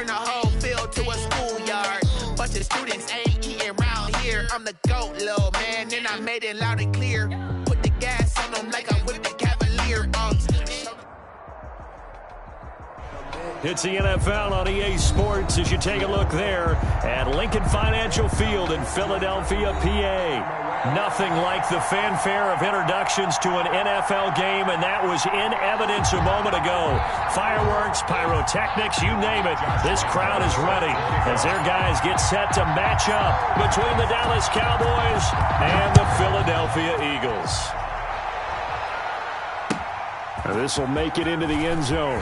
turn the whole field to a schoolyard. Bunch of students ain't eating round here. I'm the GOAT, little man, and I made it loud and clear. Put the gas on them like I'm with the Cavalier. It's the NFL on EA Sports as you take a look there at Lincoln Financial Field in Philadelphia, PA. Nothing like the fanfare of introductions to an NFL game, and that was in evidence a moment ago. Fireworks, pyrotechnics, you name it. This crowd is ready as their guys get set to match up between the Dallas Cowboys and the Philadelphia Eagles. This will make it into the end zone.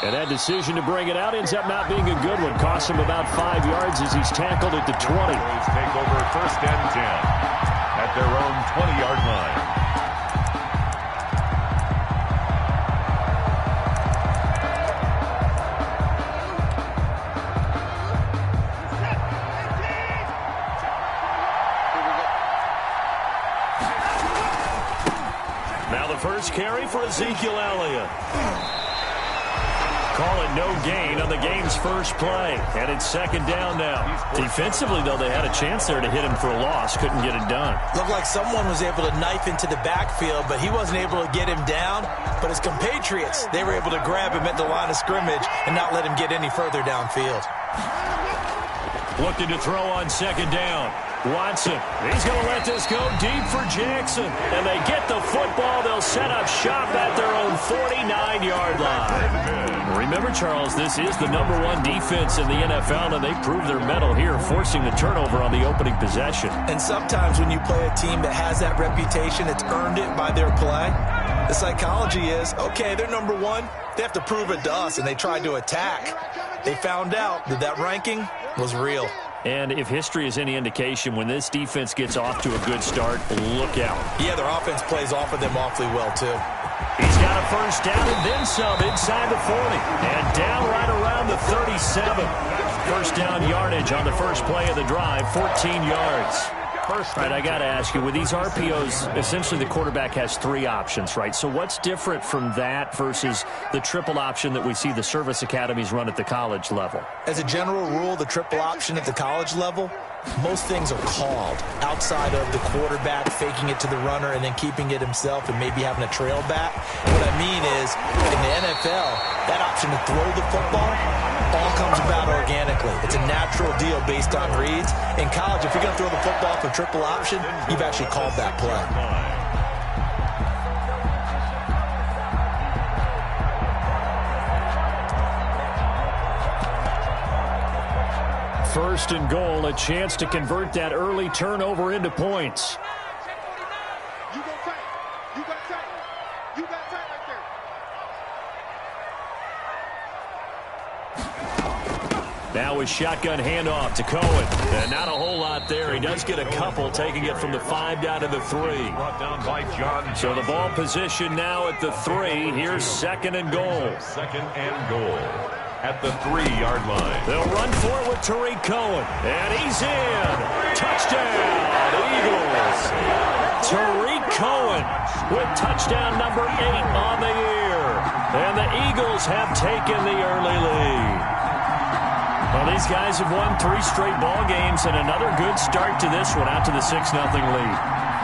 And that decision to bring it out ends up not being a good one. Costs him about 5 yards as he's tackled at the 20. Take over 1st and 10 at their own 20-yard line. Now the first carry for Ezekiel Elliott. Call it no gain on the game's first play. And it's 2nd down now. Defensively, though, they had a chance there to hit him for a loss. Couldn't get it done. Looked like someone was able to knife into the backfield, but he wasn't able to get him down. But his compatriots, they were able to grab him at the line of scrimmage and not let him get any further downfield. Looking to throw on 2nd down. Watson, he's going to let this go deep for Jackson. And they get the football. They'll set up shop at their own 49-yard line. Remember, Charles, this is the #1 defense in the NFL, and they proved their mettle here, forcing the turnover on the opening possession. And sometimes when you play a team that has that reputation, it's earned it by their play. The psychology is, okay, they're #1. They have to prove it to us, and they tried to attack. They found out that that ranking was real. And if history is any indication, when this defense gets off to a good start, look out. Yeah, their offense plays off of them awfully well, too. He's got a 1st down and then some inside the 40. And down right around the 37. 1st down yardage on the first play of the drive, 14 yards. All right, I got to ask you, with these RPOs, essentially the quarterback has 3 options, right? So what's different from that versus the triple option that we see the service academies run at the college level? As a general rule, the triple option at the college level, most things are called outside of the quarterback faking it to the runner and then keeping it himself and maybe having a trail back. What I mean is, in the NFL, that option to throw the football all comes about organically. It's a natural deal based on reads. In college, if you're going to throw the football for triple option, you've actually called that play. First and goal, a chance to convert that early turnover into points. Now a shotgun handoff to Cohen. And not a whole lot there. He does get a couple, taking it from the 5 down to the 3. Brought down by John. So the ball position now at the 3. Here's 2nd and goal. 2nd and goal at the 3-yard line. They'll run for it with Tariq Cohen. And he's in. Touchdown, Eagles. Tariq Cohen with touchdown number 8 on the year. And the Eagles have taken the early lead. Well, these guys have won 3 straight ball games and another good start to this one out to the 6-0 lead.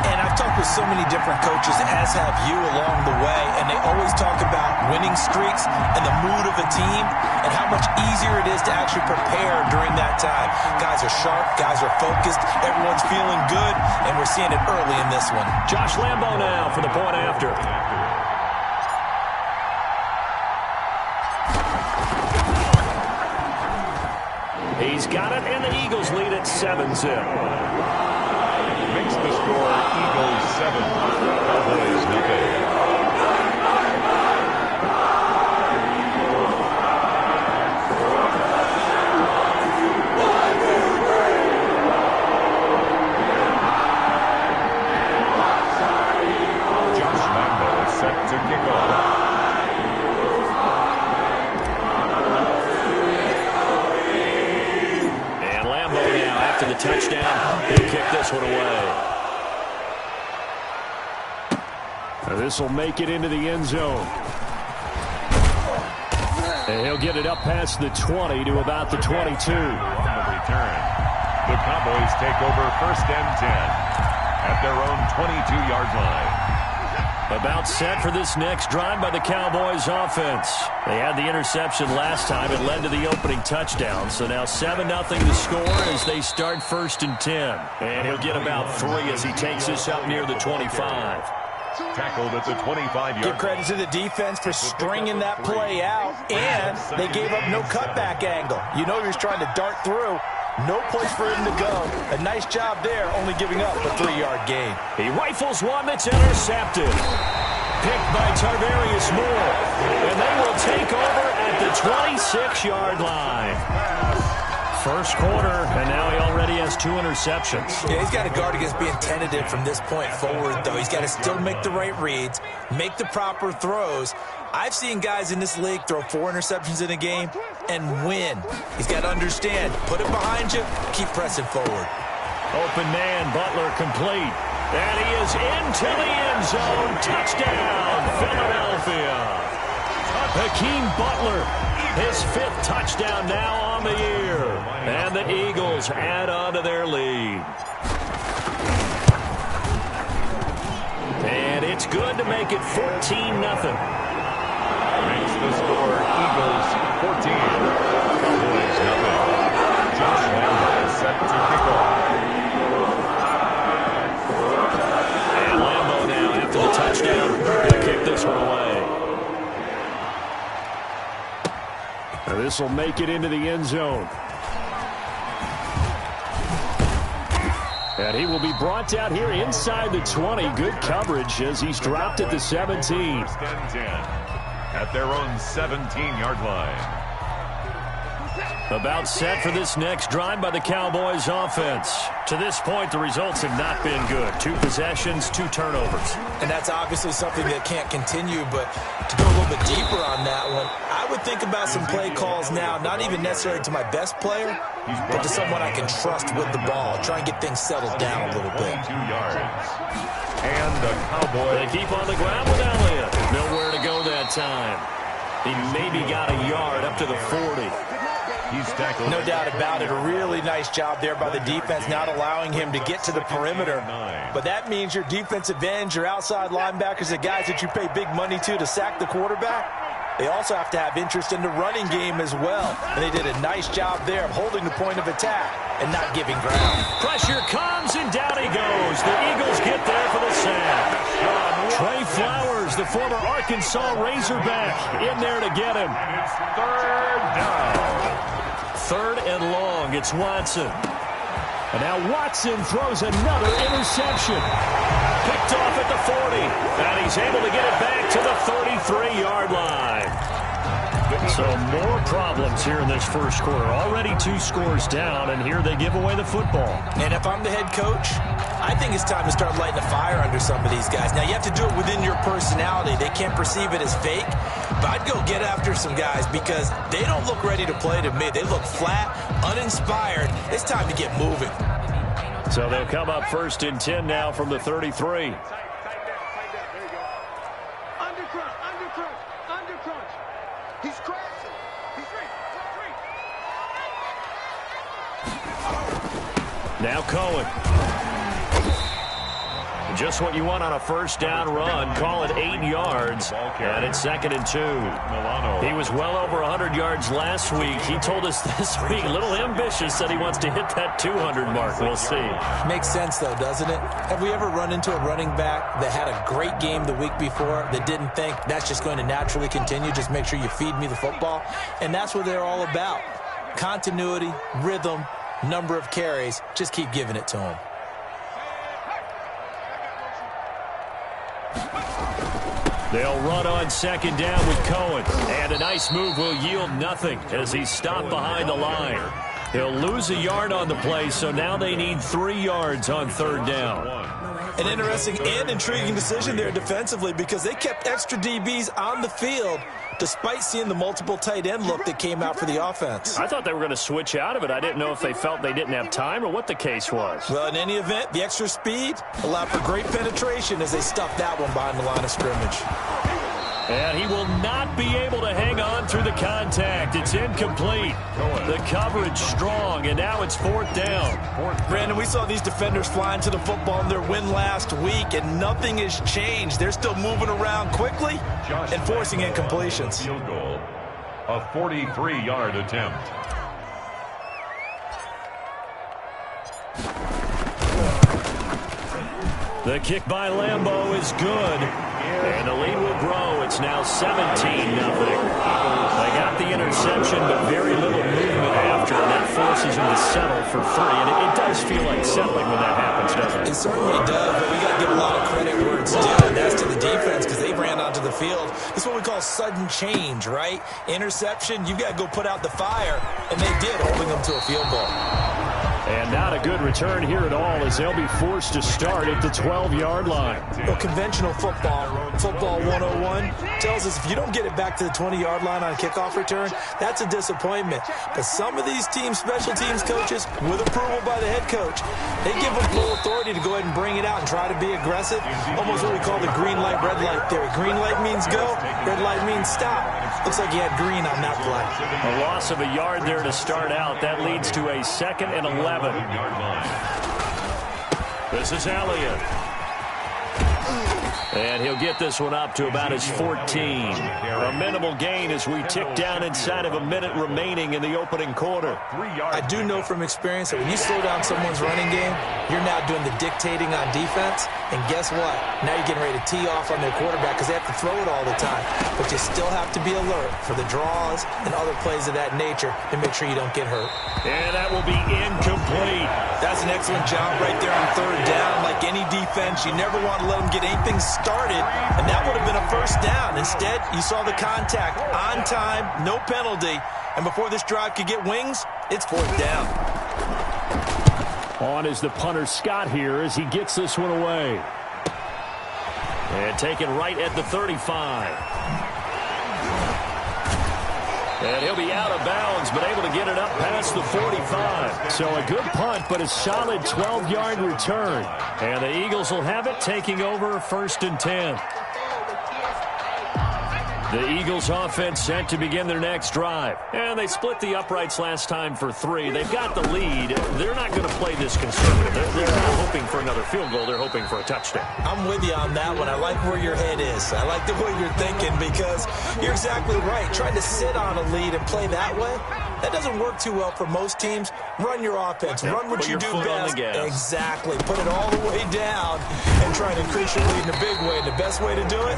And I've talked with so many different coaches, as have you, along the way, and they always talk about winning streaks and the mood of a team and how much easier it is to actually prepare during that time. Guys are sharp, guys are focused, everyone's feeling good, and we're seeing it early in this one. Josh Lambo now for the point after. He's got it, and the Eagles lead at 7-0. Makes the score Eagles 7, Cowboys nothing. Josh Lambo is set to kick off. The touchdown, he'll kick this one away. This will make it into the end zone. And he'll get it up past the 20 to about the 22. On the return, the Cowboys take over 1st and 10 at their own 22-yard line. About set for this next drive by the Cowboys offense. They had the interception last time. It led to the opening touchdown. So now 7-0 to score as they start 1st and 10. And he'll get about 3 as he takes this up near the 25. Tackled at the 25-yard. Give credit to the defense for stringing that play out, and they gave up no cutback angle. You know he was trying to dart through. No place for him to go. A nice job there, only giving up a 3-yard gain. He rifles one that's intercepted. Picked by Tarvarius Moore. And they will take over at the 26-yard line. First quarter, and now he already has 2 interceptions. Yeah, he's got to guard against being tentative from this point forward, though. He's got to still make the right reads, make the proper throws. I've seen guys in this league throw 4 interceptions in a game and win. He's got to understand, put it behind you, keep pressing forward. Open man, Butler complete. And he is into the end zone. Touchdown, Philadelphia. Hakeem Butler, his 5th touchdown now on the year. And the Eagles add on to their lead. And it's good to make it 14-0. Makes the score Eagles 14. Cowboys nothing. Josh Lambo set to kick off. And Lambo now after the touchdown. He'll kick this one away. Now this will make it into the end zone. And he will be brought down here inside the 20. Good coverage as he's dropped at the 17. 1st and 10 at their own 17-yard line. About set for this next drive by the Cowboys offense. To this point, the results have not been good. 2 possessions, 2 turnovers. And that's obviously something that can't continue, but to go a little bit deeper on that one, I would think about some play calls now, not even necessarily to my best player, but to someone I can trust with the ball. Try and get things settled down a little bit. 2 yards. And the Cowboys. They keep on the ground with Elliott. Nowhere to go that time. He maybe got a yard up to the 40. He's tackled. No doubt about it. A really nice job there by the defense, not allowing him to get to the perimeter. But that means your defensive ends, your outside linebackers, the guys that you pay big money to sack the quarterback, they also have to have interest in the running game as well. And they did a nice job there of holding the point of attack and not giving ground. Pressure comes, and down he goes. The Eagles get there for the sack. Trey Flowers, the former Arkansas Razorback, in there to get him. It's 3rd down. 3rd and long. It's Watson. And now Watson throws another interception. Picked off at the 40. And he's able to get it back to the 33-yard line. So more problems here in this first quarter. Already 2 scores down, and here they give away the football. And if I'm the head coach, I think it's time to start lighting a fire under some of these guys. Now, you have to do it within your personality. They can't perceive it as fake. But I'd go get after some guys because they don't look ready to play to me. They look flat, uninspired. It's time to get moving. So they'll come up 1st and 10 now from the 33. Now Cohen. Just what you want on a 1st down run. Call it 8 yards. And it's 2nd and 2. He was well over 100 yards last week. He told us this week, a little ambitious, said he wants to hit that 200 mark. We'll see. Makes sense, though, doesn't it? Have we ever run into a running back that had a great game the week before that didn't think that's just going to naturally continue? Just make sure you feed me the football. And that's what they're all about. Continuity, rhythm, number of carries. Just keep giving it to him. They'll run on 2nd down with Cohen. And a nice move will yield nothing as he's stopped behind the line. He'll lose a yard on the play, so now they need 3 yards on 3rd down. An interesting and intriguing decision there defensively because they kept extra DBs on the field despite seeing the multiple tight end look that came out for the offense. I thought they were going to switch out of it. I didn't know if they felt they didn't have time or what the case was. Well, in any event, the extra speed allowed for great penetration as they stuffed that one behind the line of scrimmage. And he will not be able to hang on through the contact. It's incomplete. The coverage strong, and now it's 4th down. Brandon, we saw these defenders flying to the football in their win last week, and nothing has changed. They're still moving around quickly and forcing incompletions. Field goal, a 43-yard attempt. The kick by Lambeau is good. And the lead will grow. It's now 17-0. They got the interception, but very little movement after, and that forces them to settle for 3. And it does feel like settling when that happens, doesn't it? It certainly does, but we got to give a lot of credit where it's due, and that's to the defense because they ran onto the field. This is what we call sudden change, right? Interception, you've got to go put out the fire, and they did, holding them to a field goal. And not a good return here at all as they'll be forced to start at the 12-yard line. Well, conventional football 101, tells us if you don't get it back to the 20-yard line on a kickoff return, that's a disappointment. But some of these teams, special teams coaches, with approval by the head coach, they give them full authority to go ahead and bring it out and try to be aggressive. Almost what we call the green light, red light theory. Green light means go, red light means stop. Looks like he had green on that play. A loss of a yard there to start out. That leads to a 2nd and 11. This is Elliott. And he'll get this one up to about his 14. A minimal gain as we tick down inside of a minute remaining in the opening quarter. I do know from experience that when you slow down someone's running game, you're now doing the dictating on defense. And guess what? Now you're getting ready to tee off on their quarterback because they have to throw it all the time. But you still have to be alert for the draws and other plays of that nature to make sure you don't get hurt. And that will be incomplete. That's an excellent job right there on 3rd down. Like any defense, you never want to let them get anything started, and that would have been a 1st down. Instead, you saw the contact on time, no penalty, and before this drive could get wings, it's 4th down. On is the punter Scott here as he gets this one away. And taken right at the 35. And he'll be out of bounds, but able to get it up past the 45. So a good punt, but a solid 12-yard return. And the Eagles will have it, taking over 1st and 10. The Eagles offense set to begin their next drive. And they split the uprights last time for 3. They've got the lead. They're not going to play this conservative. They're not hoping for another field goal. They're hoping for a touchdown. I'm with you on that one. I like where your head is. I like the way you're thinking because you're exactly right. Trying to sit on a lead and play that way, that doesn't work too well for most teams. Run your offense. Run what you do best. Exactly. Put it all the way down and try to increase your lead in a big way. And the best way to do it,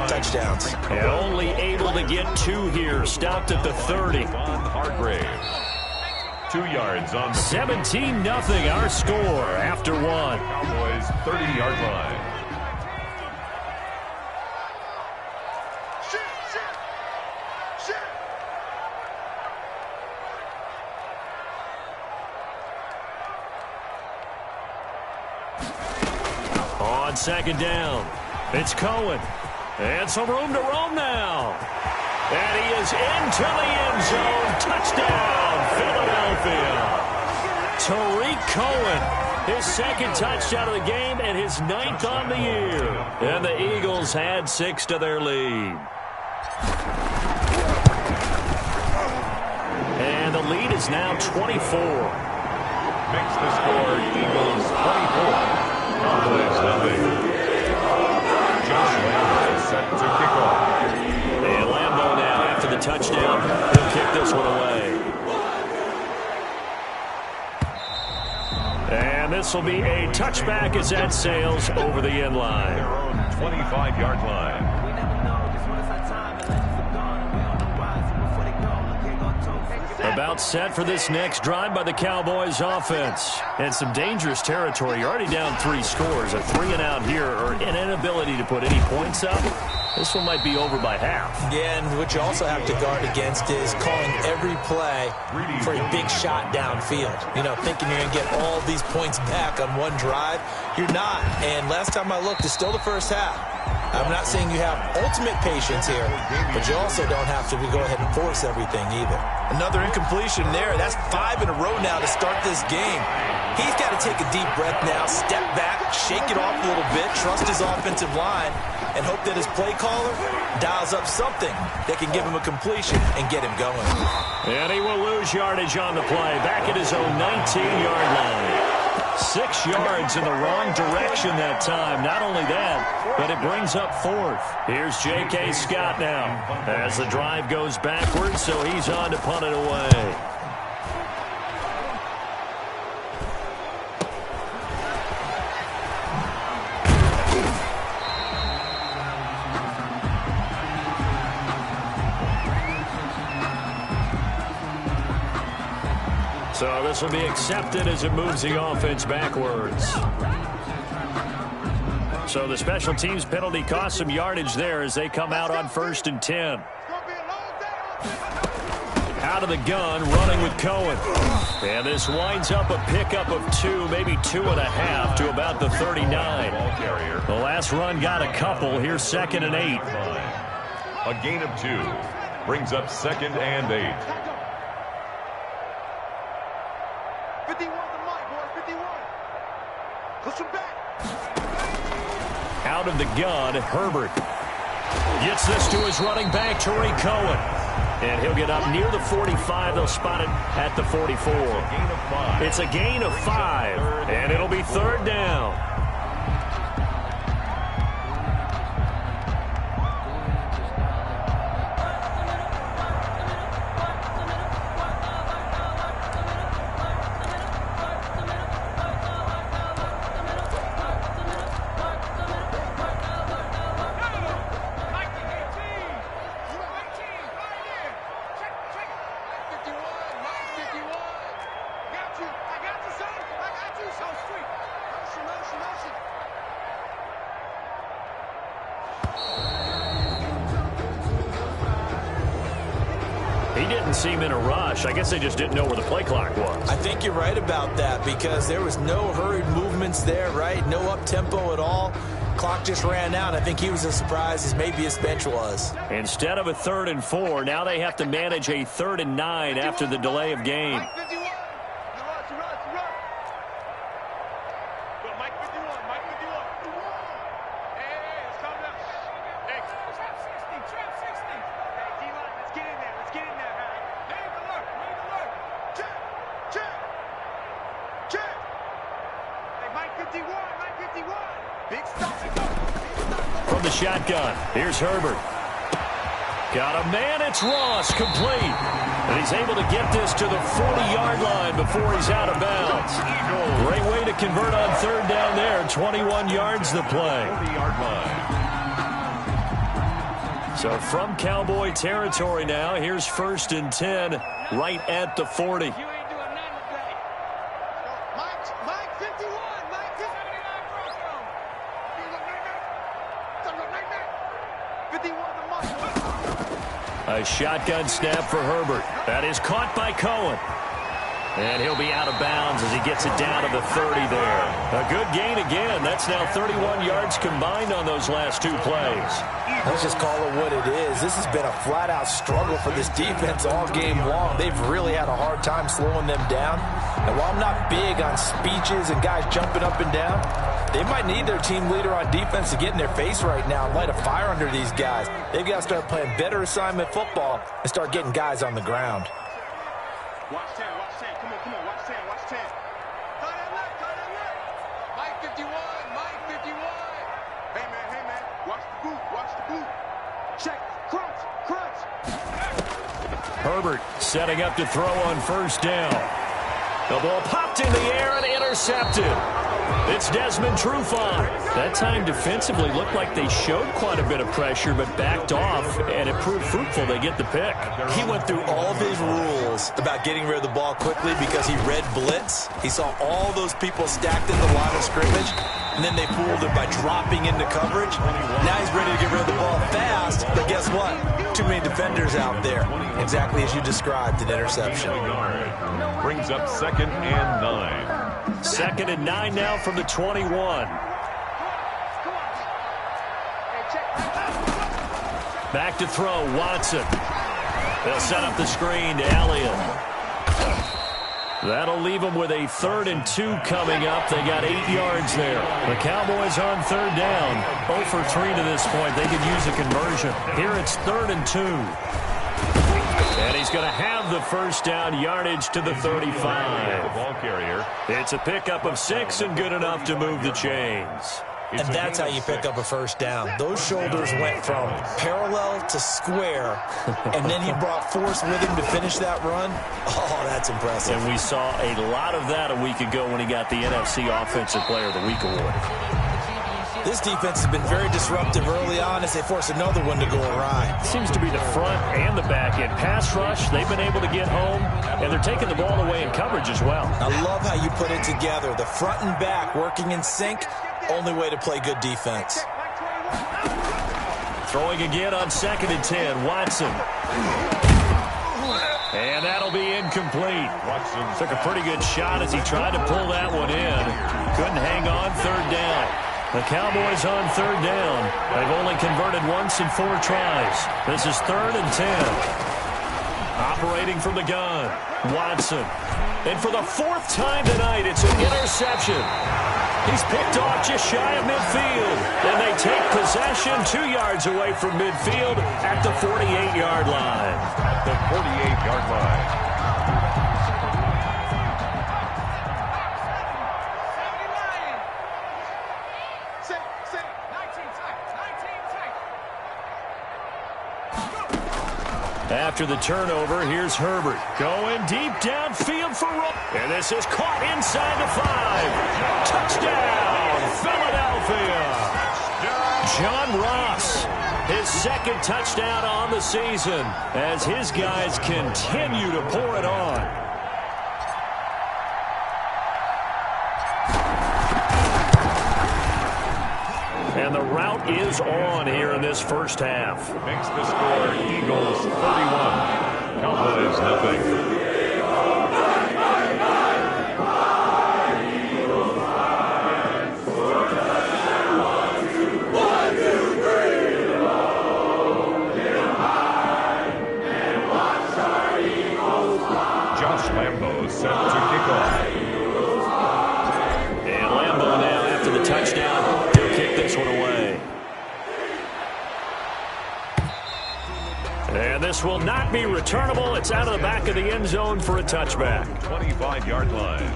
touchdowns. And only able to get 2 here. Stopped at the 30. Hargrave. 2 yards on the 17-0 our score after 1. Cowboys 30-yard line. On 2nd down, it's Cohen. And some room to roam now. And he is into the end zone. Touchdown, Philadelphia. Tariq Cohen, his 2nd touchdown of the game and his 9th on the year. And the Eagles had 6 to their lead. And the lead is now 24. Makes the score Eagles 24. Cowboys 0. Josh Lambeau set to kick off. And Lambeau now, after the touchdown, he'll kick this one away. And this will be a touchback as that sails over the end line. Their own 25-yard line. About set for this next drive by the Cowboys offense. And some dangerous territory. You're already down 3 scores. A 3-and-out here, or an inability to put any points up. This one might be over by half. Yeah, and what you also have to guard against is calling every play for a big shot downfield. You know, thinking you're going to get all these points back on one drive. You're not. And last time I looked, it's still the first half. I'm not saying you have ultimate patience here, but you also don't have to go ahead and force everything either. Another incompletion there. That's 5 in a row now to start this game. He's got to take a deep breath now, step back, shake it off a little bit, trust his offensive line, and hope that his play caller dials up something that can give him a completion and get him going. And he will lose yardage on the play, back at his own 19-yard line. 6 yards in the wrong direction that time. Not only that, but it brings up 4th. Here's J.K. Scott now as the drive goes backwards, so he's on to punt it away. So this will be accepted as it moves the offense backwards. So the special teams penalty cost some yardage there as they come out on 1st and 10. Out of the gun, running with Cohen. And this winds up a pickup of 2, maybe 2.5 to about the 39. The last run got a couple. Here's 2nd and 8. A gain of 2 brings up 2nd and 8. 51 to Mike, boy, 51. Push him back. Out of the gun, Herbert gets this to his running back, Tariq Cohen. And he'll get up near the 45. They'll spot it at the 44. It's a gain of 5, and it'll be 3rd down. Seem in a rush. I guess they just didn't know where the play clock was. I think you're right about that because there was no hurried movements there, right? No up-tempo at all. Clock just ran out. I think he was as surprised as maybe his bench was. Instead of a 3rd and 4, now they have to manage a 3rd and 9 after the delay of game. From the shotgun, here's Herbert. Got a man, it's Ross, complete. And he's able to get this to the 40-yard line before he's out of bounds. Great way to convert on 3rd down there. 21 yards the play. So from Cowboy territory now, here's 1st and 10 right at the 40. A shotgun snap for Herbert. That is caught by Cohen. And he'll be out of bounds as he gets it down to the 30 there. A good gain again. That's now 31 yards combined on those last 2 plays. Let's just call it what it is. This has been a flat-out struggle for this defense all game long. They've really had a hard time slowing them down. And while I'm not big on speeches and guys jumping up and down, they might need their team leader on defense to get in their face right now and light a fire under these guys. They've got to start playing better assignment football and start getting guys on the ground. Watch 10, watch 10. Come on, watch 10, watch 10. Tie that left. Mike 51, Mike 51. Hey, man, watch the boot. Check, crunch. Herbert setting up to throw on 1st down. The ball popped in the air and intercepted. It's Desmond Trufant. That time defensively looked like they showed quite a bit of pressure but backed off, and it proved fruitful. They get the pick. He went through all of his rules about getting rid of the ball quickly because he read blitz. He saw all those people stacked in the line of scrimmage, and then they fooled him by dropping into coverage. Now he's ready to get rid of the ball fast, but guess what? Too many defenders out there. Exactly as you described, an interception. Brings up 2nd and 9. 2nd and 9 now from the 21. Back to throw, Watson. They'll set up the screen to Elliott. That'll leave them with a 3rd and 2 coming up. They got 8 yards there. The Cowboys on 3rd down. 0 for 3 to this point. They could use a conversion. Here it's 3rd and 2. And he's going to have the first down, yardage to the 35. The ball carrier. It's a pickup of 6 and good enough to move the chains. And that's how you pick up a first down. Those shoulders went from parallel to square, and then he brought force with him to finish that run. Oh, that's impressive. And we saw a lot of that a week ago when he got the NFC Offensive Player of the Week award. This defense has been very disruptive early on as they force another one to go awry. Seems to be the front and the back end. Pass rush, they've been able to get home, and they're taking the ball away in coverage as well. I love how you put it together. The front and back working in sync. Only way to play good defense. Throwing again on 2nd and 10. Watson. And that'll be incomplete. Watson took a pretty good shot as he tried to pull that one in. Couldn't hang on 3rd down. The Cowboys on 3rd down. They've only converted once in 4 tries. This is 3rd and 10. Operating from the gun. Watson. And for the 4th time tonight, it's an interception. He's picked off just shy of midfield. And they take possession 2 yards away from midfield at the 48-yard line. At the 48-yard line. After the turnover, here's Herbert. Going deep downfield for Rowe. And this is caught inside the 5. Touchdown, Philadelphia. John Ross, his 2nd touchdown on the season as his guys continue to pour it on. And the route is on here in this first half. Makes the score Eagles 31. Cowboys nothing. Josh Lambo set to kick off. And Lambo now after the touchdown. Kick this one away. And this will not be returnable. It's out of the back of the end zone for a touchback. 25-yard line.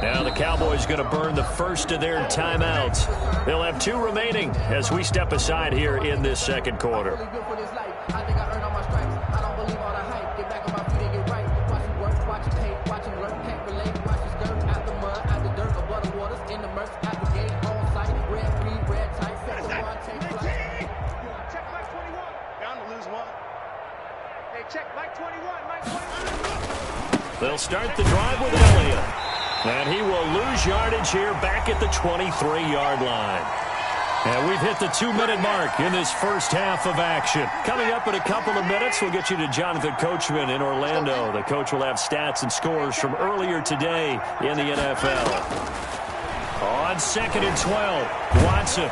Now the Cowboys going to burn the first of their timeouts. They'll have 2 remaining as we step aside here in this second quarter. They'll start the drive with Elliott. And he will lose yardage here back at the 23-yard line. And we've hit the 2-minute mark in this first half of action. Coming up in a couple of minutes, we'll get you to Jonathan Coachman in Orlando. The coach will have stats and scores from earlier today in the NFL. On 2nd and 12, Watson.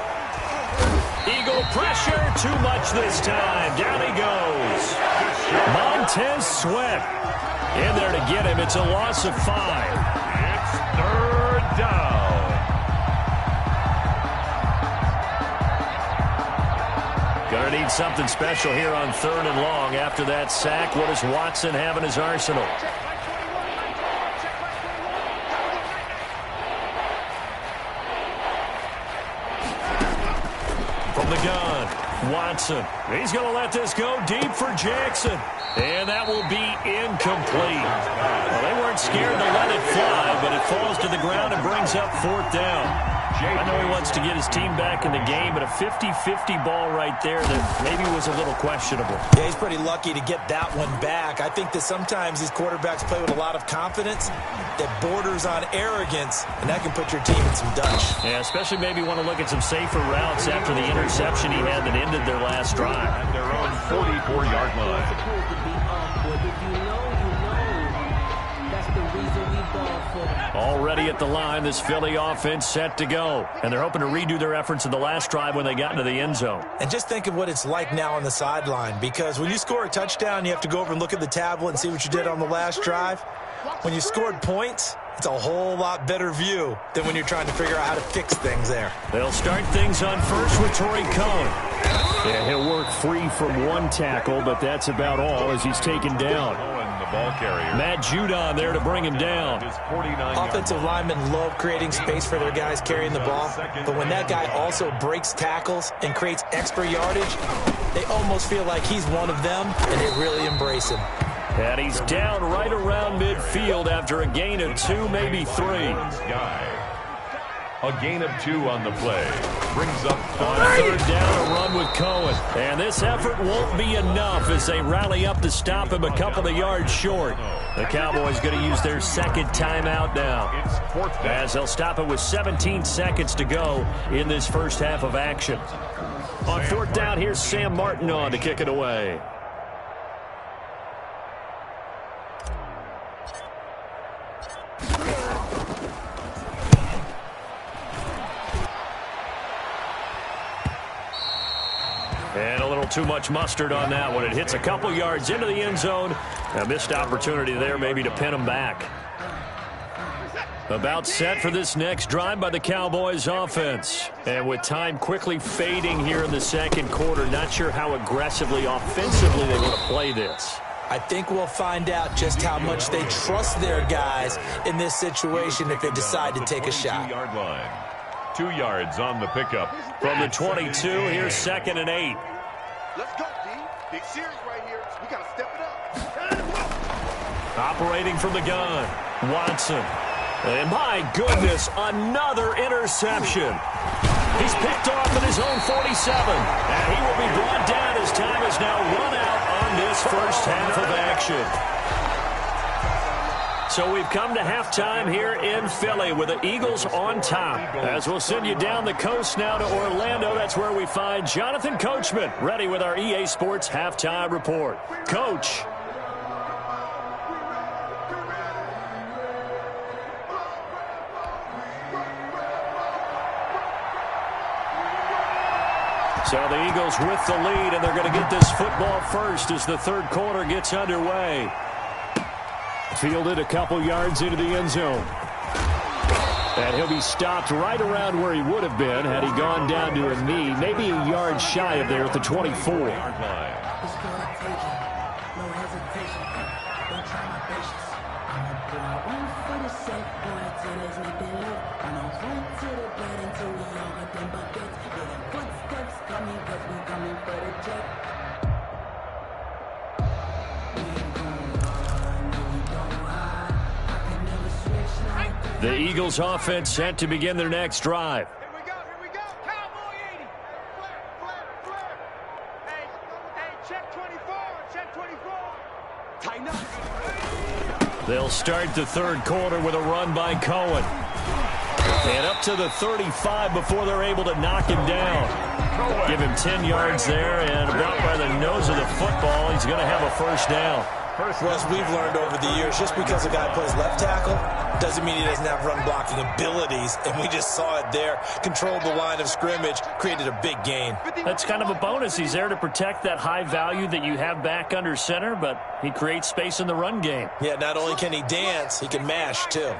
Eagle pressure, too much this time. Down he goes. Montez Sweat in there to get him. It's a loss of 5. 3rd down. Gonna need something special here on 3rd and long. After that sack, what does Watson have in his arsenal? From the gun, Watson. He's going to let this go deep for Jackson. And that will be incomplete. Well, they weren't scared to let it fly, but it falls to the ground and brings up 4th down. I know he wants to get his team back in the game, but a 50-50 ball right there that maybe was a little questionable. Yeah, he's pretty lucky to get that one back. I think that sometimes these quarterbacks play with a lot of confidence that borders on arrogance, and that can put your team in some dutch. Yeah, especially maybe want to look at some safer routes after the interception he had that ended their last drive. At their own 44-yard line. Already at the line, this Philly offense set to go. And they're hoping to redo their efforts in the last drive when they got into the end zone. And just think of what it's like now on the sideline, because when you score a touchdown, you have to go over and look at the tablet and see what you did on the last drive. When you scored points, it's a whole lot better view than when you're trying to figure out how to fix things there. They'll start things on first with Torrey Cohen. Yeah, he'll work free from one tackle, but that's about all as he's taken down. The ball carrier. Matt Judon there to bring him down. Offensive linemen love creating space for their guys carrying the ball, but when that guy also breaks tackles and creates extra yardage, they almost feel like he's one of them, and they really embrace him. And he's down right around midfield after a gain of 2, maybe 3. A gain of 2 on the play. Brings up on third down, a run with Cohen. And this effort won't be enough as they rally up to stop him a couple of yards short. The Cowboys going to use their second timeout now, as they'll stop it with 17 seconds to go in this first half of action. On fourth down, here's Sam Martin on to kick it away. And a little too much mustard on that one. It hits a couple yards into the end zone. A missed opportunity there maybe to pin him back. About set for this next drive by the Cowboys offense. And with time quickly fading here in the second quarter, not sure how aggressively, offensively they want to play this. I think we'll find out just how much they trust their guys in this situation if they decide to take a shot. 2 yards on the pickup. From the 22, here's 2nd and 8. Let's go, D. Big series right here. We got to step it up. Operating from the gun, Watson. And my goodness, another interception. He's picked off at his own 47. And he will be brought down as time is now run out on this first half of action. So we've come to halftime here in Philly with the Eagles on top. As we'll send you down the coast now to Orlando, that's where we find Jonathan Coachman ready with our EA Sports Halftime Report. Coach. So the Eagles with the lead, and they're going to get this football first as the third quarter gets underway. Fielded a couple yards into the end zone. And he'll be stopped right around where he would have been had he gone down to a knee, maybe a yard shy of there at the 24. The Eagles offense set to begin their next drive. Here we go, Cowboy 80. Flare. Hey, check 24. Tighten up. They'll start the third quarter with a run by Cohen. And up to the 35 before they're able to knock him down. Give him 10 yards there, and about by the nose of the football, he's going to have a first down. Well, as we've learned over the years, just because a guy plays left tackle doesn't mean he doesn't have run-blocking abilities, and we just saw it there. Controlled the line of scrimmage, created a big gain. That's kind of a bonus. He's there to protect that high value that you have back under center, but he creates space in the run game. Yeah, not only can he dance, he can mash, too.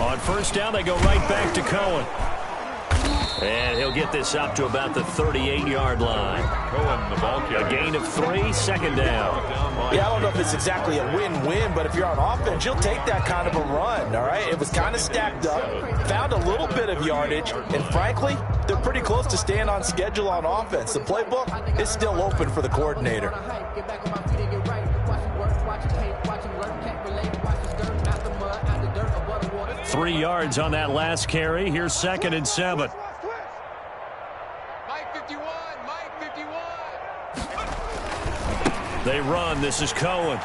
On first down, they go right back to Cohen. And he'll get this up to about the 38-yard line. Cohen, the ball carrier. A gain of 3, second down. Yeah, I don't know if it's exactly a win-win, but if you're on offense, you'll take that kind of a run, all right? It was kind of stacked up, found a little bit of yardage, and frankly, they're pretty close to staying on schedule on offense. The playbook is still open for the coordinator. 3 yards on that last carry. Here's 2nd and 7. Mike 51, Mike 51. They run. This is Cohen.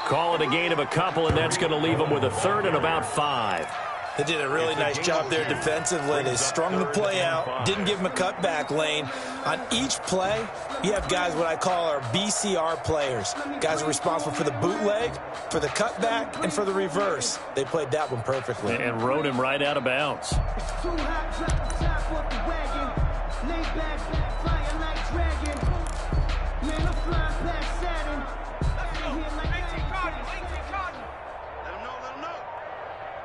Call it a gain of a couple, and that's going to leave them with a 3rd and about 5. They did a really nice job there defensively. They strung the play out, didn't give them a cutback lane. On each play, you have guys what I call our BCR players. Guys are responsible for the bootleg, for the cutback, and for the reverse. They played that one perfectly. And rode him right out of bounds.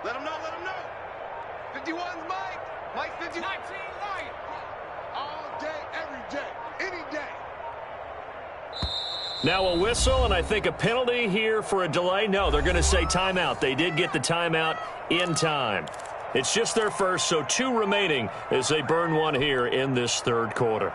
Let him know. 51's Mike. Mike 50. 19 light. All day, every day, any day. Now a whistle, and I think a penalty here for a delay. No, they're going to say timeout. They did get the timeout in time. It's just their first, so 2 remaining as they burn one here in this 3rd quarter.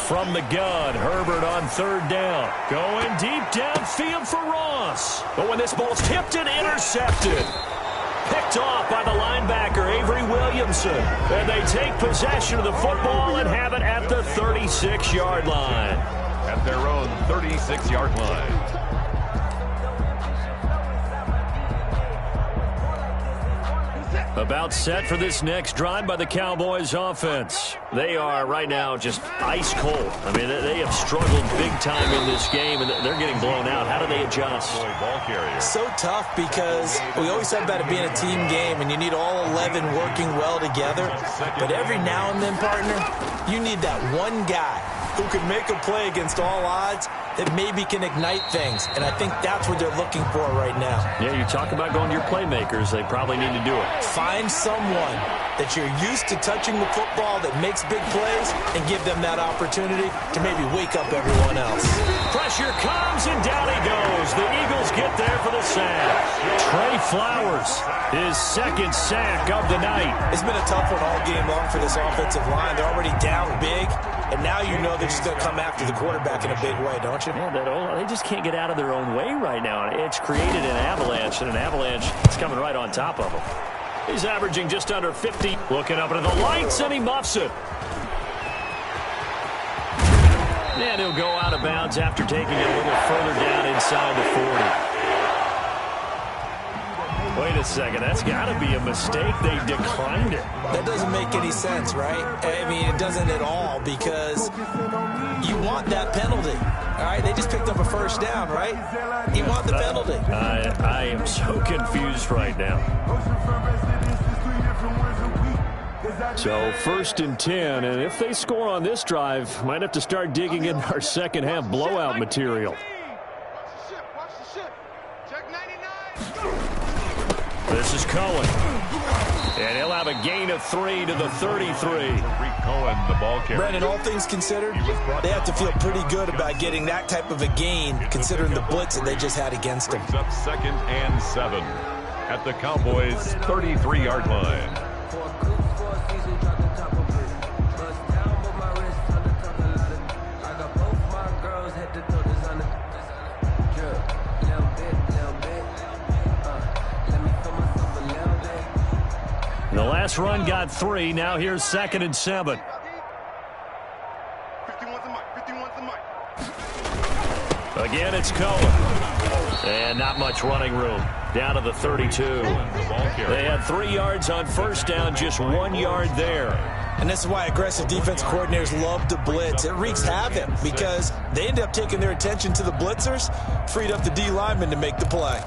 From the gun, Herbert on 3rd down. Going deep downfield for Ross. But when this ball's tipped and intercepted. Picked off by the linebacker, Avery Williamson. And they take possession of the football and have it at the 36-yard line. At their own 36-yard line. About set for this next drive by the Cowboys offense. They are right now just ice cold. I mean, they have struggled big time in this game, and they're getting blown out. How do they adjust? So tough because we always said about it being a team game, and you need all 11 working well together. But every now and then, partner, you need that one guy who can make a play against all odds that maybe can ignite things. And I think that's what they're looking for right now. Yeah, you talk about going to your playmakers. They probably need to do it. Find someone that you're used to touching the football that makes big plays and give them that opportunity to maybe wake up everyone else. Pressure comes, and down he goes. The Eagles get there for the sack. Trey Flowers, his 2nd sack of the night. It's been a tough one all game long for this offensive line. They're already down big, and now you know they're just going to come after the quarterback in a big way, don't you? Yeah, they just can't get out of their own way right now. It's created an avalanche, and an avalanche is coming right on top of them. He's averaging just under 50. Looking up into the lights, and he muffs it. And he'll go out of bounds after taking it a little further down inside the 40. Wait a second. That's got to be a mistake. They declined it. That doesn't make any sense, right? I mean, it doesn't at all because you want that penalty. All right, they just picked up a 1st down, right? You want the penalty. I am so confused right now. So 1st and 10, and if they score on this drive, might have to start digging in our second half blowout material. Watch the ship. Check 99. This is Cohen. And he'll have a gain of 3 to the 33. Cohen, the ball carrier. Brandon, all things considered, they have to feel pretty good about getting that type of a gain considering the blitz that they just had against them. Up 2nd and 7 at the Cowboys' 33-yard line. The last run got 3. Now here's 2nd and 7. 51's the Mike. 51's the Mike. Again, it's Cohen. And not much running room. Down to the 32. They had 3 yards on 1st down, just 1 yard there. And this is why aggressive defense coordinators love to blitz. It wreaks havoc because they end up taking their attention to the blitzers, freed up the D lineman to make the play.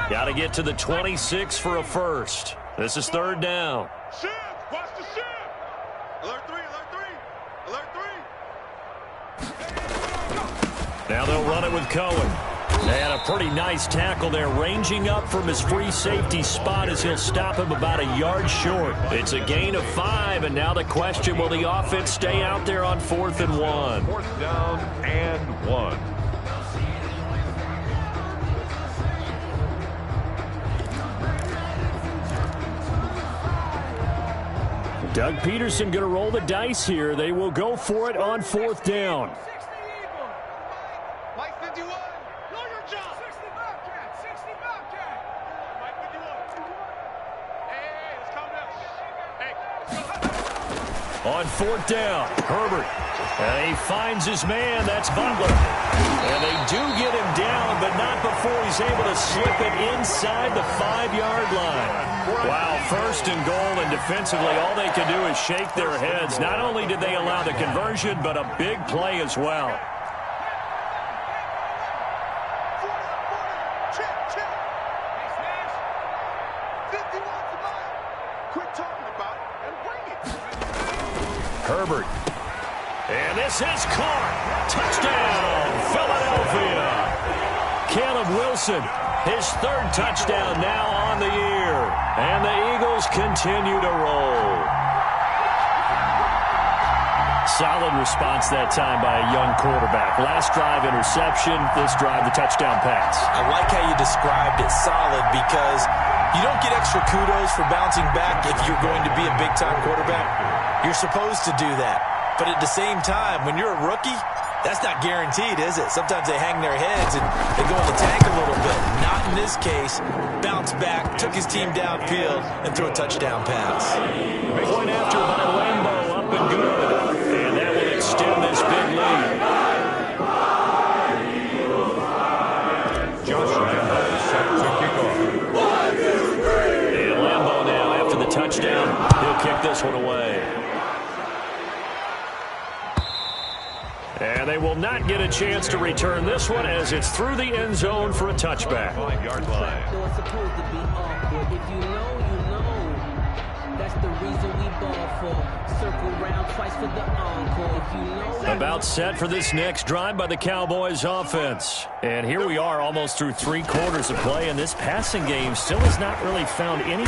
Got to get to the 26 for a first. This is third down. Shift! Watch the shift! Alert 3, alert 3, alert 3! Now they'll run it with Cohen. They had a pretty nice tackle there, ranging up from his free safety spot as he'll stop him about a yard short. It's a gain of 5, and now the question, will the offense stay out there on 4th and 1? 4th down and 1. Doug Peterson going to roll the dice here. They will go for it on 4th down. Mike 51, know your job. 60 Bobcat, 60 Bobcat. Mike 51. Hey, let's calm down. Hey. On 4th down, Herbert. And he finds his man. That's Butler. And they do get him down, but not before he's able to slip it inside the 5-yard line. Wow, 1st and goal, and defensively all they can do is shake their heads. Not only did they allow the conversion, but a big play as well. Herbert. And this is caught. Touchdown, Philadelphia. Caleb Wilson, his 3rd touchdown now on the year. And the Eagles continue to roll. Solid response that time by a young quarterback. Last drive interception, this drive the touchdown pass. I like how you described it, solid, because you don't get extra kudos for bouncing back if you're going to be a big-time quarterback. You're supposed to do that. But at the same time, when you're a rookie, that's not guaranteed, is it? Sometimes they hang their heads and they go in the tank a little bit. Not in this case. Bounced back, took his team downfield, and threw a touchdown pass. Point after by Lambo, up and good. And that will extend this big lead. Josh Lambo set to kick off. And Lambo now, after the touchdown, he'll kick this one away. And they will not get a chance to return this one as it's through the end zone for a touchback. 5-yard line. It's supposed to be awkward. If you know, you know. That's the reason we ball for. Circle round twice for the encore. If you know. About set for this next drive by the Cowboys offense. And here we are almost through 3 quarters of play, and this passing game still has not really found any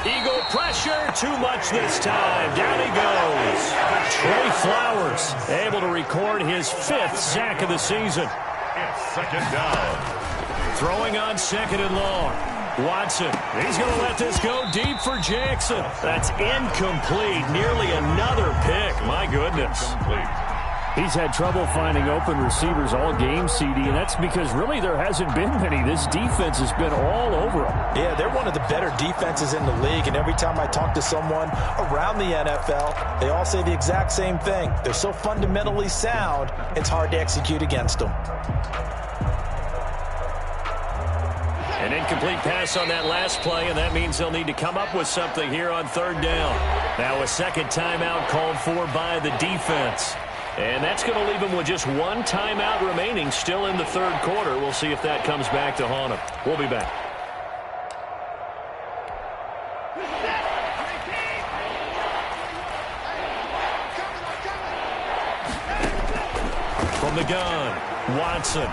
Eagle pressure. Too much this time. Down he goes. Trey Flowers able to record his 5th sack of the season. It's 2nd down. Throwing on 2nd and long. Watson, he's going to let this go deep for Jackson. That's incomplete. Nearly another pick. My goodness. He's had trouble finding open receivers all game, CD, and that's because really there hasn't been many. This defense has been all over them. Yeah, they're one of the better defenses in the league, and every time I talk to someone around the NFL, they all say the exact same thing. They're so fundamentally sound, it's hard to execute against them. An incomplete pass on that last play, and that means they'll need to come up with something here on 3rd down. Now a 2nd timeout called for by the defense. And that's going to leave them with just 1 timeout remaining still in the 3rd quarter. We'll see if that comes back to haunt them. We'll be back. From the gun, Watson.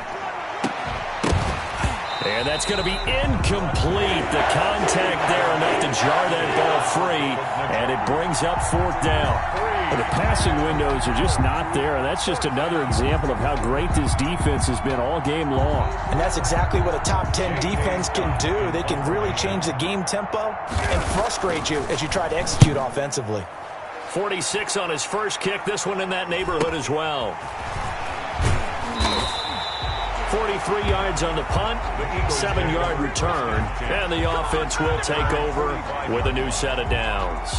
And that's going to be incomplete. The contact there enough to jar that ball free, and it brings up 4th down. The passing windows are just not there, and that's just another example of how great this defense has been all game long. And that's exactly what a top 10 defense can do. They can really change the game tempo and frustrate you as you try to execute offensively. 46 on his first kick, this one in that neighborhood as well. 43 yards on the punt, 7-yard return, and the offense will take over with a new set of downs.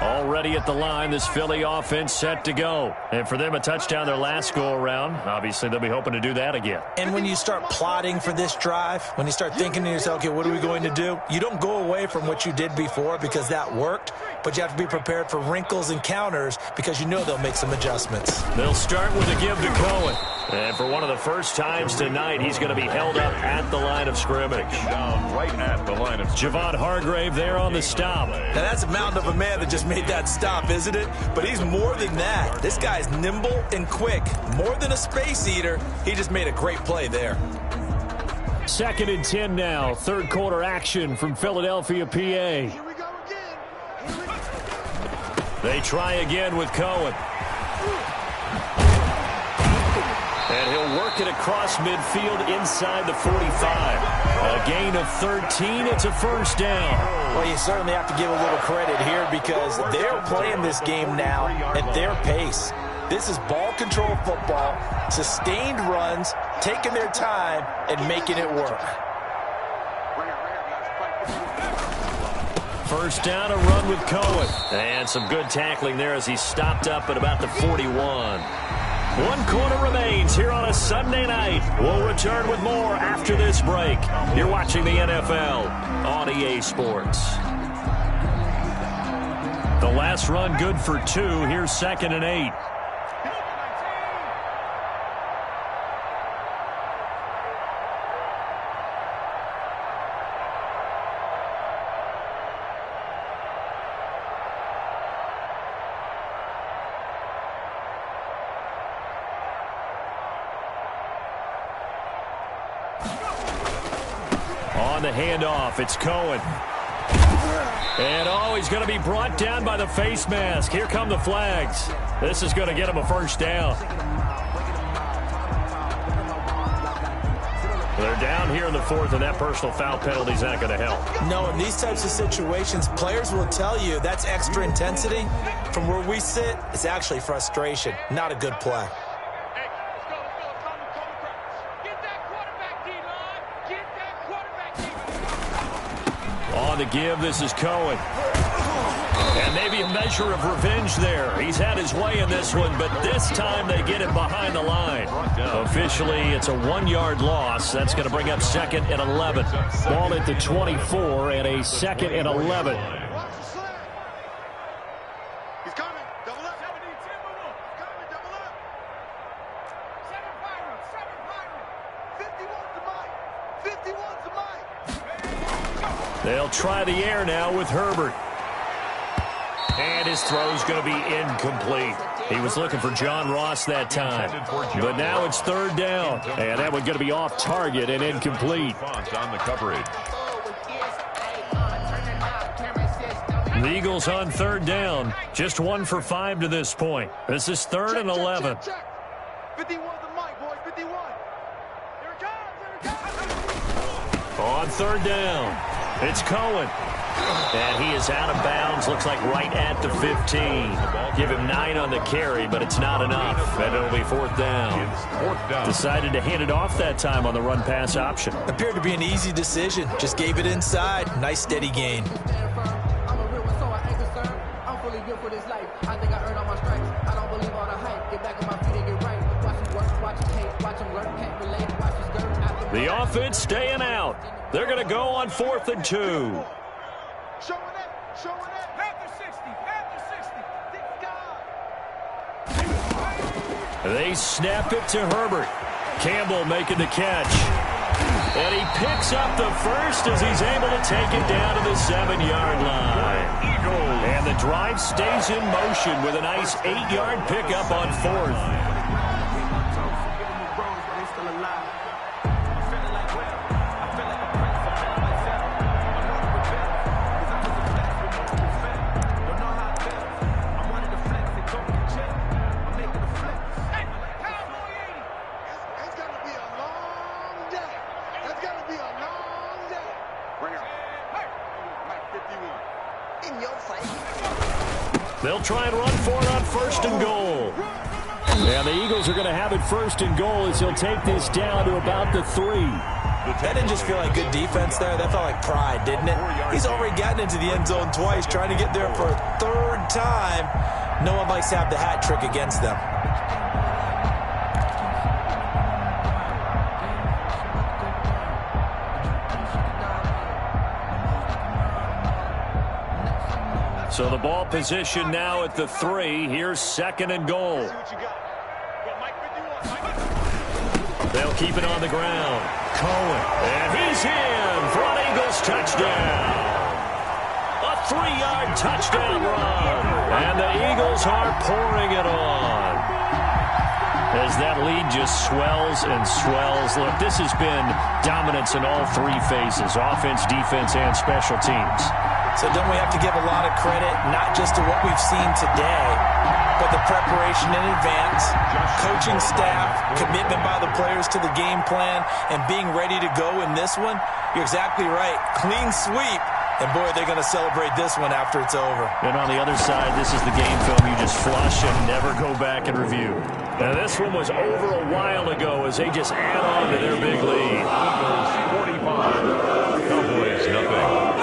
Already at the line, this Philly offense set to go. And for them, a touchdown their last go-around. Obviously, they'll be hoping to do that again. And when you start plotting for this drive, when you start thinking to yourself, okay, what are we going to do? You don't go away from what you did before because that worked, but you have to be prepared for wrinkles and counters because you know they'll make some adjustments. They'll start with a give to Cohen. And for one of the first times tonight, he's going to be held up at the line of scrimmage. Down right at the line of scrimmage. Javon Hargrave there on the stop. Now, that's a mountain of a man that just made that stop, isn't it? But he's more than that. This guy's nimble and quick. More than a space eater, he just made a great play there. 2nd and 10 now. Third quarter action from Philadelphia, PA. Here we go again. They try again with Cohen. And he'll work it across midfield inside the 45. A gain of 13. It's a first down. Well, you certainly have to give a little credit here because they're playing this game now at their pace. This is ball control football, sustained runs, taking their time, and making it work. First down, a run with Cohen. And some good tackling there as he stopped up at about the 41. 1 quarter remains here on a Sunday night. We'll return with more after this break. You're watching the NFL on EA Sports. The last run good for 2. Here's 2nd and 8. On the handoff, it's Cohen. And, he's going to be brought down by the face mask. Here come the flags. This is going to get him a first down. They're down here in the 4th, and that personal foul penalty is not going to help. No, in these types of situations, players will tell you that's extra intensity. From where we sit, it's actually frustration, not a good play. On the give, this is Cohen. And maybe a measure of revenge there. He's had his way in this one, but this time they get it behind the line. Officially, it's a 1-yard loss. That's going to bring up 2nd and 11. Ball at the 24 and a 2nd and 11. He's coming. Double up. 17, move on. Coming, double up. 7 Byron. 51's the mic. 51's the mic. They'll try the air now with Herbert. And his throw's going to be incomplete. He was looking for John Ross that time. But now it's 3rd down. And that one's going to be off target and incomplete. On the coverage. The Eagles on 3rd down. Just 1 for 5 to this point. This is 3rd and 11. 51's the mic, boys. 51. Here it comes. On 3rd down, it's Cohen. And he is out of bounds, looks like right at the 15. Give him 9 on the carry, but it's not enough. And it'll be 4th down. Decided to hand it off that time on the run-pass option. Appeared to be an easy decision. Just gave it inside. Nice steady gain. I'm a real one, so I ain't concerned. I'm fully built for this life. I think I earned all my stripes. I don't believe all the hype. Get back on my feet and get right. Watch them work, watch them hate, watch them learn, can't relate, watch them skirt. The offense staying out. They're going to go on 4th and 2. Showing it. Half the 60. They snap it to Herbert. Campbell making the catch. And he picks up the first as he's able to take it down to the 7-yard line. And the drive stays in motion with a nice 8-yard pickup on 4th. They'll try and run for it on 1st and goal. And the Eagles are going to have it 1st and goal as he'll take this down to about the 3. That didn't just feel like good defense there. That felt like pride, didn't it? He's already gotten into the end zone twice, trying to get there for a third time. No one likes to have the hat trick against them. So the ball position now at the 3. Here's 2nd and goal. They'll keep it on the ground. Cohen. And he's in for an Eagles touchdown. A 3-yard touchdown run. And the Eagles are pouring it on. As that lead just swells and swells. Look, this has been dominance in all 3 phases. Offense, defense, and special teams. So don't we have to give a lot of credit, not just to what we've seen today, but the preparation in advance, coaching staff, commitment by the players to the game plan, and being ready to go in this one? You're exactly right. Clean sweep. And, boy, they're going to celebrate this one after it's over. And on the other side, this is the game film you just flush and never go back and review. Now, this one was over a while ago as they just add on to their big lead. Eagles 45, Cowboys nothing.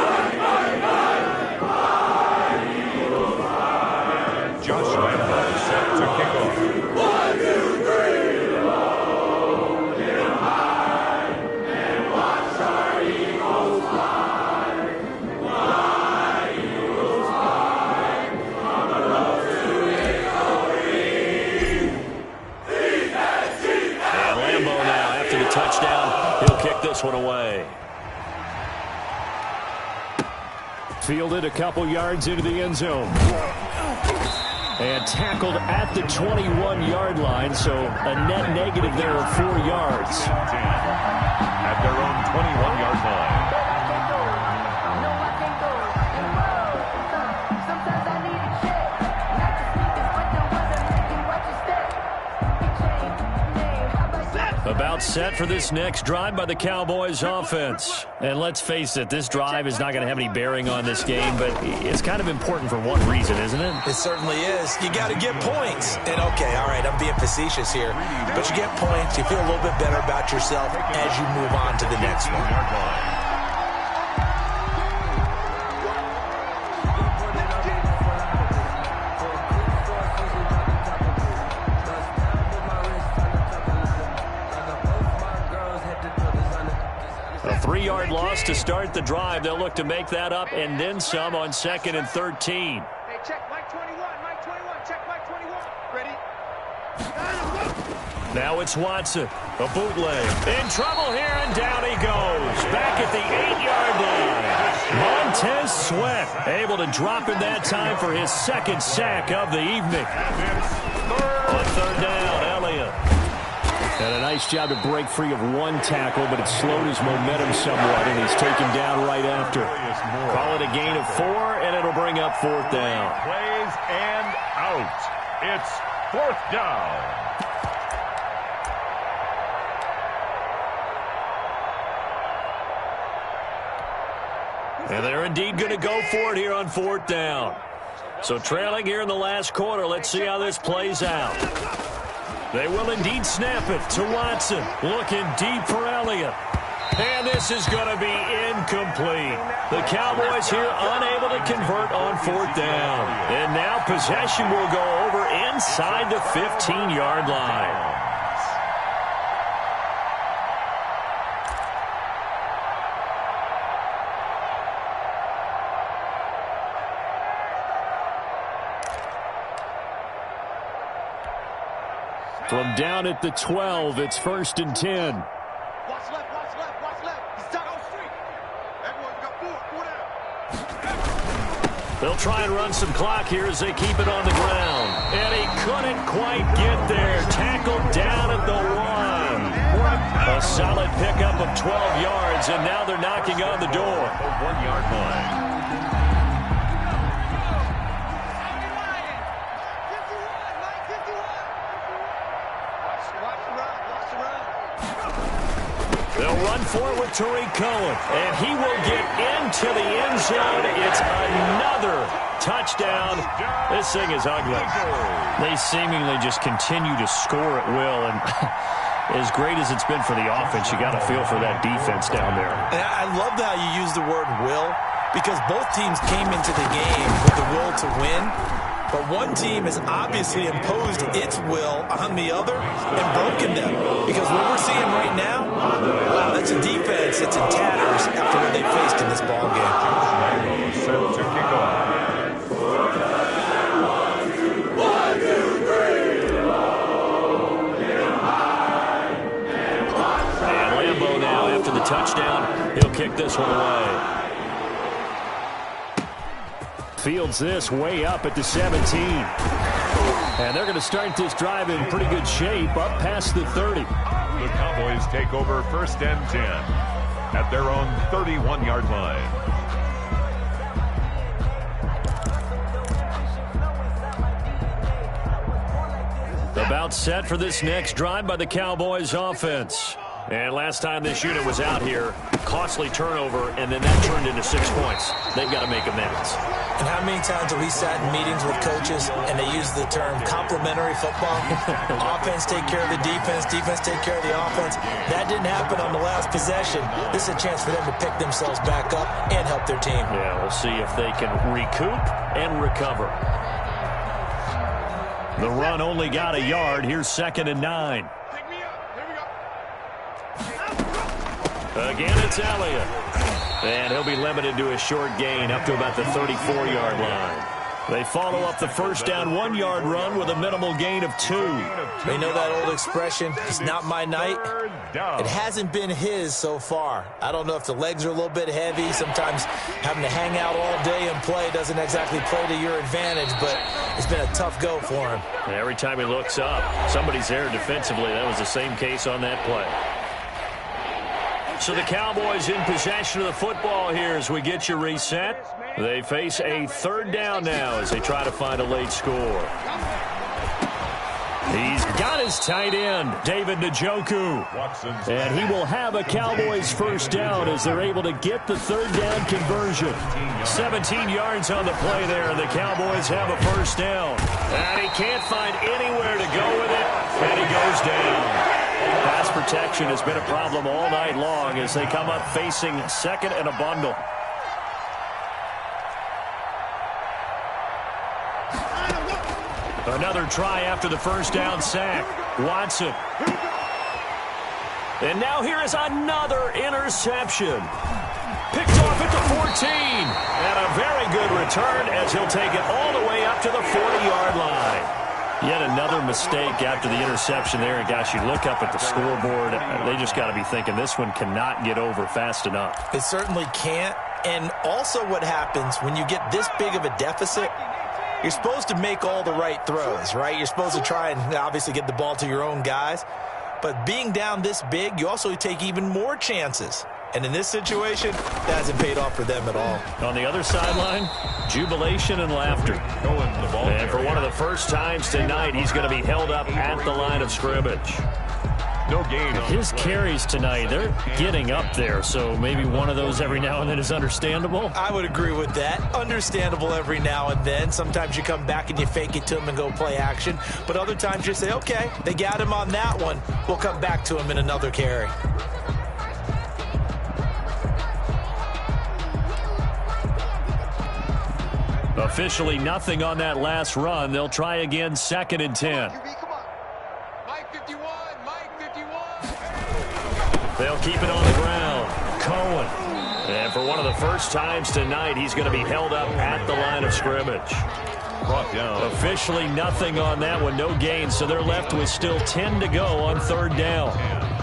Josh Lambo set to kick off. 1, 2, 3. Low, get high, and watch our Eagles fly. Fly, Eagles fly, on the road to victory. And Lambo now, after the touchdown, he'll kick this one away. Fielded a couple yards into the end zone. And tackled at the 21-yard line, so a net negative there of 4 yards. At their own 21-yard line. About set for this next drive by the Cowboys offense. And let's face it, this drive is not going to have any bearing on this game, but it's kind of important for one reason, isn't it? It certainly is. You got to get points. And, okay, all right, I'm being facetious here. But you get points, you feel a little bit better about yourself as you move on to the next one. A 3-yard loss to start the drive. They'll look to make that up and then some on 2nd and 13. Hey, check Mike 21, Mike 21, check Mike 21. Ready? Now it's Watson. A bootleg. In trouble here, and down he goes. Back at the 8-yard line. Montez Sweat able to drop him that time for his 2nd sack of the evening. On 3rd down, Elliott. And a nice job to break free of 1 tackle, but it slowed his momentum somewhat, and he's taken down right after. Call it a gain of 4, and it'll bring up 4th down. Plays and out. It's 4th down. And they're indeed going to go for it here on 4th down. So trailing here in the last quarter, let's see how this plays out. They will indeed snap it to Watson. Looking deep for Elliott. And this is going to be incomplete. The Cowboys here unable to convert on 4th down. And now possession will go over inside the 15-yard line. From down at the 12, it's 1st and 10. Watch left, watch left, watch left. He's down on street. Everyone got 4 down. They'll try and run some clock here as they keep it on the ground. And he couldn't quite get there. Tackled down at the 1. A solid pickup of 12 yards, and now they're knocking on the door. 1-yard line. They'll run forward with Tariq Cohen, and he will get into the end zone. It's another touchdown. This thing is ugly. They seemingly just continue to score at will, and As great as it's been for the offense, you got to feel for that defense down there. And I love how you use the word will, because both teams came into the game with the will to win, but one team has obviously imposed its will on the other and broken them. Because what we're seeing right now, wow, that's a defense that's in tatters after what they faced in this ballgame. Set to kick off. Touchdown. He'll kick this one away. Fields this way up at the 17. And they're going to start this drive in pretty good shape up past the 30. The Cowboys take over 1st and 10 at their own 31-yard line. About set for this next drive by the Cowboys offense. And last time this unit was out here, costly turnover, and then that turned into 6 points. They've got to make amends. And how many times have we sat in meetings with coaches and they use the term complementary football? Offense take care of the defense, defense take care of the offense. That didn't happen on the last possession. This is a chance for them to pick themselves back up and help their team. Yeah, we'll see if they can recoup and recover. The run only got a yard. Here's 2nd and 9. Again, it's Elliott. And he'll be limited to a short gain up to about the 34-yard line. They follow up the first down 1-yard run with a minimal gain of 2. You know that old expression, it's not my night? It hasn't been his so far. I don't know if the legs are a little bit heavy. Sometimes having to hang out all day and play doesn't exactly play to your advantage, but it's been a tough go for him. And every time he looks up, somebody's there defensively. That was the same case on that play. So the Cowboys in possession of the football here as we get you reset. They face a 3rd down now as they try to find a late score. He's got his tight end, David Njoku. And he will have a Cowboys 1st down as they're able to get the 3rd down conversion. 17 yards on the play there, and the Cowboys have a 1st down. And he can't find anywhere to go with it, and he goes down. Pass protection has been a problem all night long as they come up facing 2nd and a bundle. Another try after the 1st down sack. Watson. And now here is another interception. Picked off at the 14. And a very good return as he'll take it all the way up to the 40-yard line. Yet another mistake after the interception there. And, gosh, you look up at the scoreboard, they just got to be thinking this one cannot get over fast enough. It certainly can't. And also what happens when you get this big of a deficit, you're supposed to make all the right throws, right? You're supposed to try and obviously get the ball to your own guys. But being down this big, you also take even more chances. And in this situation, that hasn't paid off for them at all. On the other sideline, jubilation and laughter. And for one of the first times tonight, he's going to be held up at the line of scrimmage. No gain. His carries tonight, they're getting up there, so maybe one of those every now and then is understandable. I would agree with that. Understandable every now and then. Sometimes you come back and you fake it to him and go play action. But other times you say, okay, they got him on that one. We'll come back to him in another carry. Officially nothing on that last run. They'll try again 2nd and 10. They'll keep it on the ground. Cohen. And for one of the first times tonight, he's going to be held up at the line of scrimmage. Brought down. Officially nothing on that one. No gain, so they're left with still 10 to go on 3rd down.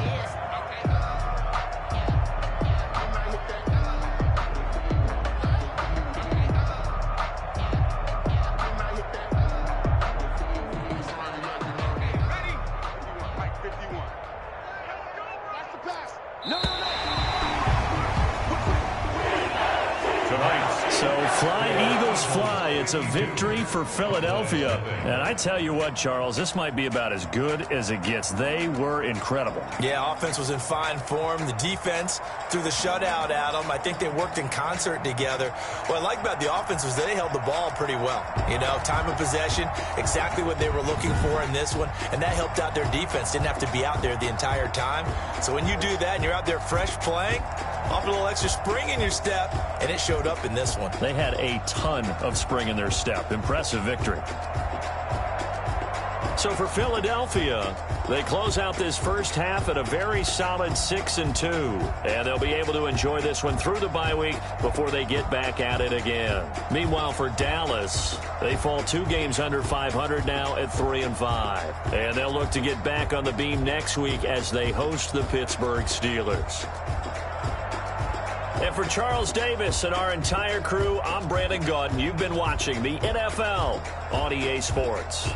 It's a victory for Philadelphia. And I tell you what, Charles, this might be about as good as it gets. They were incredible. Yeah, offense was in fine form. The defense threw the shutout at them. I think they worked in concert together. What I like about the offense was they held the ball pretty well. You know, time of possession, exactly what they were looking for in this one, and that helped out their defense. Didn't have to be out there the entire time. So when you do that and you're out there fresh playing, off a little extra spring in your step, and it showed up in this one. They had a ton of spring in their step. Impressive victory. So for Philadelphia, they close out this first half at a very solid 6-2. And they'll be able to enjoy this one through the bye week before they get back at it again. Meanwhile, for Dallas, they fall 2 games under 500 now at 3-5. And they'll look to get back on the beam next week as they host the Pittsburgh Steelers. And for Charles Davis and our entire crew, I'm Brandon Gaudin. You've been watching the NFL on EA Sports.